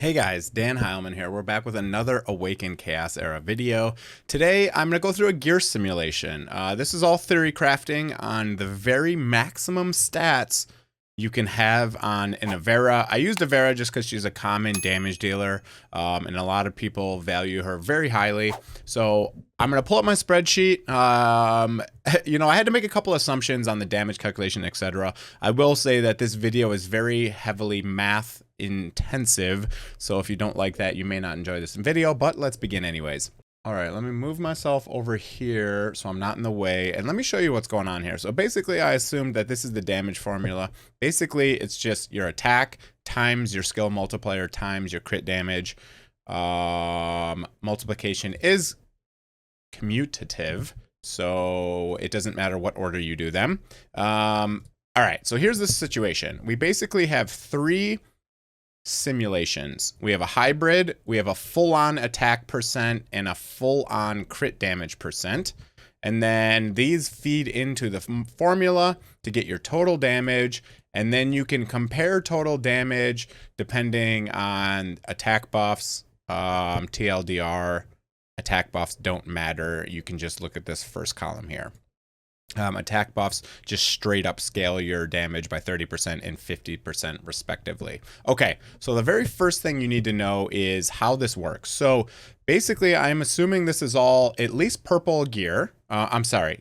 Hey guys, DanHeilman here. We're back with another Awaken Chaos Era video. Today, I'm going to go through a gear simulation. This is all theory crafting on the very maximum stats you can have on an Avera. I used Avera just because she's a common damage dealer, and a lot of people value her very highly. So I'm going to pull up my spreadsheet. I had to make a couple assumptions on the damage calculation, etc. I will say that this video is very heavily math intensive, so if you don't like that, you may not enjoy this video, but let's begin anyways. All right, let me move myself over here so I'm not in the way, and let me show you what's going on here. So basically, I assumed that this is the damage formula. Basically, it's just your attack times your skill multiplier times your crit damage. Multiplication is commutative, so it doesn't matter what order you do them. All right, so here's the situation. We basically have three simulations. We have a hybrid, we have a full-on attack percent, and a full-on crit damage percent. And then these feed into the formula to get your total damage, and then you can compare total damage depending on attack buffs, TLDR. Attack buffs don't matter. You can just look at this first column here. Attack buffs just straight up scale your damage by 30% and 50% respectively. Okay, so the very first thing you need to know is how this works. So basically, I'm assuming this is all at least purple gear.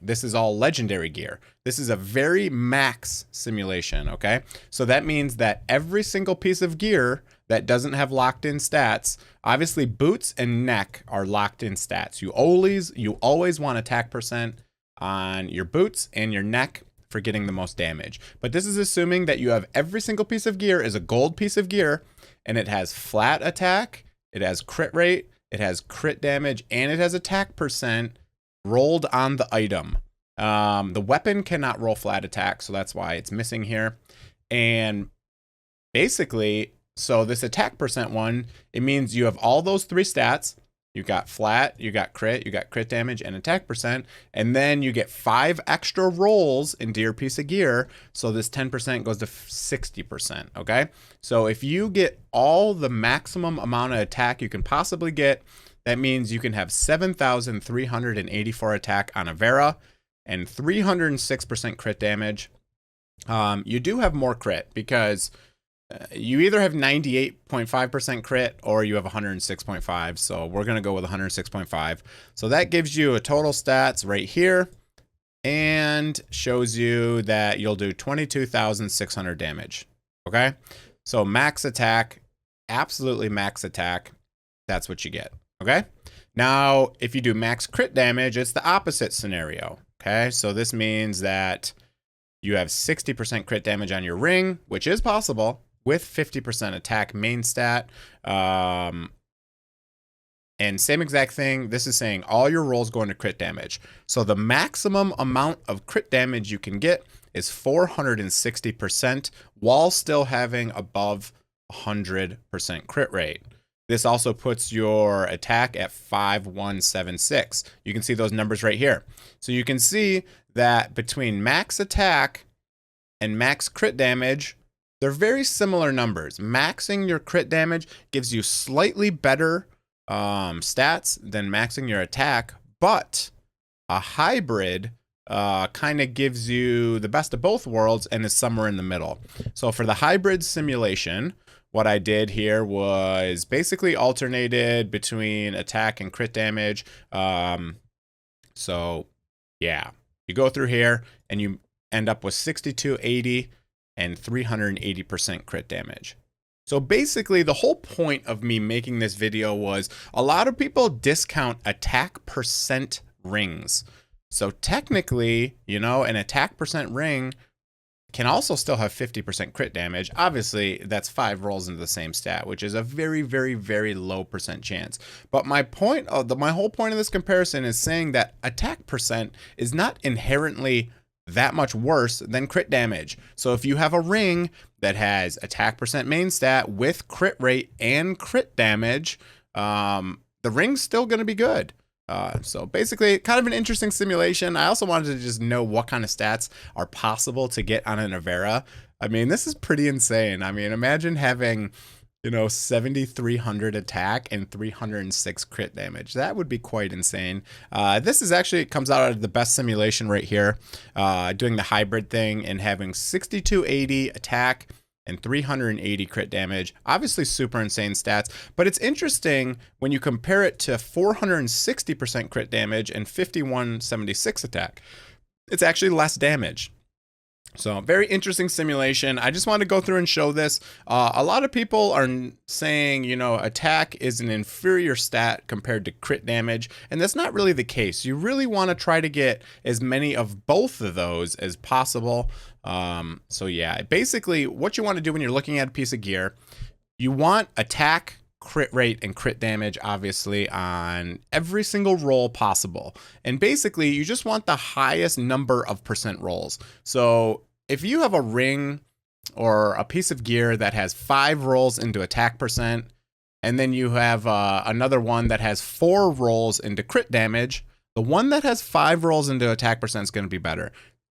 This is all legendary gear. This is a very max simulation, okay? So that means that every single piece of gear that doesn't have locked in stats, obviously boots and neck are locked in stats. You always want attack percent on your boots and your neck for getting the most damage. But this is assuming that you have every single piece of gear is a gold piece of gear, and it has flat attack, it has crit rate, it has crit damage, and it has attack percent rolled on the item. The weapon cannot roll flat attack, so that's why it's missing here. And basically, so this attack percent one, it means you have all those three stats. You got flat, you got crit damage, and attack percent, and then you get 5 extra rolls into your piece of gear, so this 10% goes to 60%, okay? So if you get all the maximum amount of attack you can possibly get, that means you can have 7,384 attack on Avera and 306% crit damage. You do have more crit because you either have 98.5% crit or you have 106.5. So we're going to go with 106.5. So that gives you a total stats right here and shows you that you'll do 22,600 damage. Okay. So max attack, absolutely max attack. That's what you get. Okay. Now, if you do max crit damage, it's the opposite scenario. Okay. So this means that you have 60% crit damage on your ring, which is possible, with 50% attack main stat. And same exact thing, this is saying all your rolls go into crit damage. So the maximum amount of crit damage you can get is 460% while still having above 100% crit rate. This also puts your attack at 5176. You can see those numbers right here. So you can see that between max attack and max crit damage, they're very similar numbers. Maxing your crit damage gives you slightly better stats than maxing your attack, but a hybrid kind of gives you the best of both worlds and is somewhere in the middle. So for the hybrid simulation, what I did here was basically alternated between attack and crit damage. So yeah, you go through here and you end up with 6280 and 380% crit damage. So basically, the whole point of me making this video was a lot of people discount attack percent rings. So technically, an attack percent ring can also still have 50% crit damage. Obviously, that's 5 rolls into the same stat, which is a very, very, very low percent chance. But my whole point of this comparison is saying that attack percent is not inherently that much worse than crit damage. So if you have a ring that has attack percent main stat with crit rate and crit damage, the ring's still going to be good. So basically, kind of an interesting simulation. I also wanted to just know what kind of stats are possible to get on an Avera. I mean, this is pretty insane. I mean, imagine having you know, 7,300 attack and 306 crit damage. That would be quite insane. This is actually, it comes out of the best simulation right here, doing the hybrid thing and having 6,280 attack and 380 crit damage. Obviously super insane stats, but it's interesting when you compare it to 460% crit damage and 5176 attack. It's actually less damage. So very interesting simulation. I just wanted to go through and show this. A lot of people are saying, you know, attack is an inferior stat compared to crit damage, and that's not really the case. You really want to try to get as many of both of those as possible. So yeah, basically what you want to do when you're looking at a piece of gear, you want attack, crit rate, and crit damage obviously on every single roll possible. And basically you just want the highest number of percent rolls. So if you have a ring or a piece of gear that has 5 rolls into attack percent, and then you have another one that has 4 rolls into crit damage, the one that has 5 rolls into attack percent is going to be better,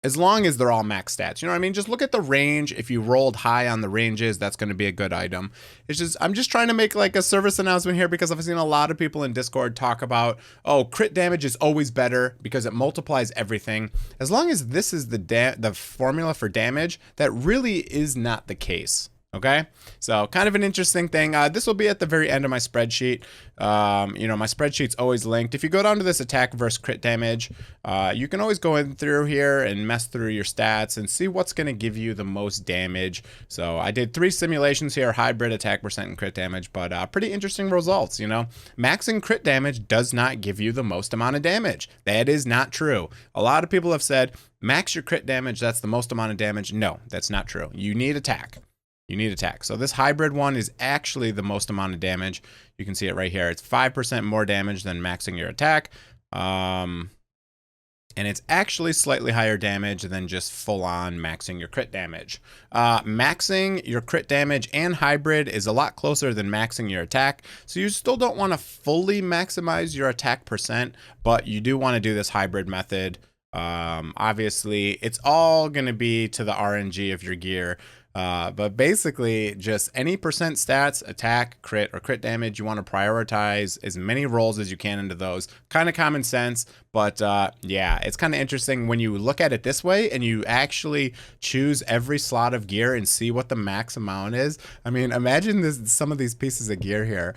as long as they're all max stats. You know what I mean? Just look at the range. If you rolled high on the ranges, that's going to be a good item. It's just, I'm just trying to make like a service announcement here, because I've seen a lot of people in Discord talk about, oh, crit damage is always better because it multiplies everything. As long as this is the formula for damage, that really is not the case. Okay, so kind of an interesting thing. This will be at the very end of my spreadsheet. You know, my spreadsheet's always linked. If you go down to this attack versus crit damage, you can always go in through here and mess through your stats and see what's going to give you the most damage. So I did 3 simulations here, hybrid, attack percent, and crit damage, but pretty interesting results. You know, maxing crit damage does not give you the most amount of damage. That is not true. A lot of people have said, max your crit damage, that's the most amount of damage. No, that's not true. You need attack. You need attack. So this hybrid one is actually the most amount of damage. You can see it right here. It's 5% more damage than maxing your attack. And it's actually slightly higher damage than just full on maxing your crit damage. Maxing your crit damage and hybrid is a lot closer than maxing your attack. So you still don't want to fully maximize your attack percent, but you do want to do this hybrid method. Obviously it's all going to be to the RNG of your gear. But basically just any percent stats, attack, crit, or crit damage, you want to prioritize as many rolls as you can into those. Kind of common sense, but yeah, it's kind of interesting when you look at it this way and you actually choose every slot of gear and see what the max amount is. I mean, imagine this, some of these pieces of gear here.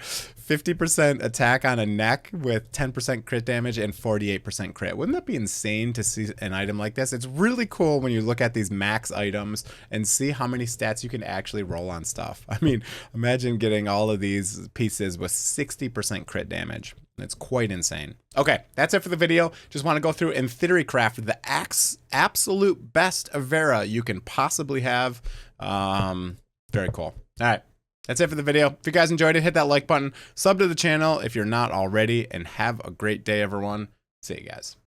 50% attack on a neck with 10% crit damage and 48% crit. Wouldn't that be insane to see an item like this? It's really cool when you look at these max items and see how many stats you can actually roll on stuff. I mean, imagine getting all of these pieces with 60% crit damage. It's quite insane. Okay, that's it for the video. Just want to go through and theory craft the absolute best Avera you can possibly have. Very cool. All right. That's it for the video. If you guys enjoyed it, hit that like button, sub to the channel if you're not already, and have a great day, everyone. See you guys.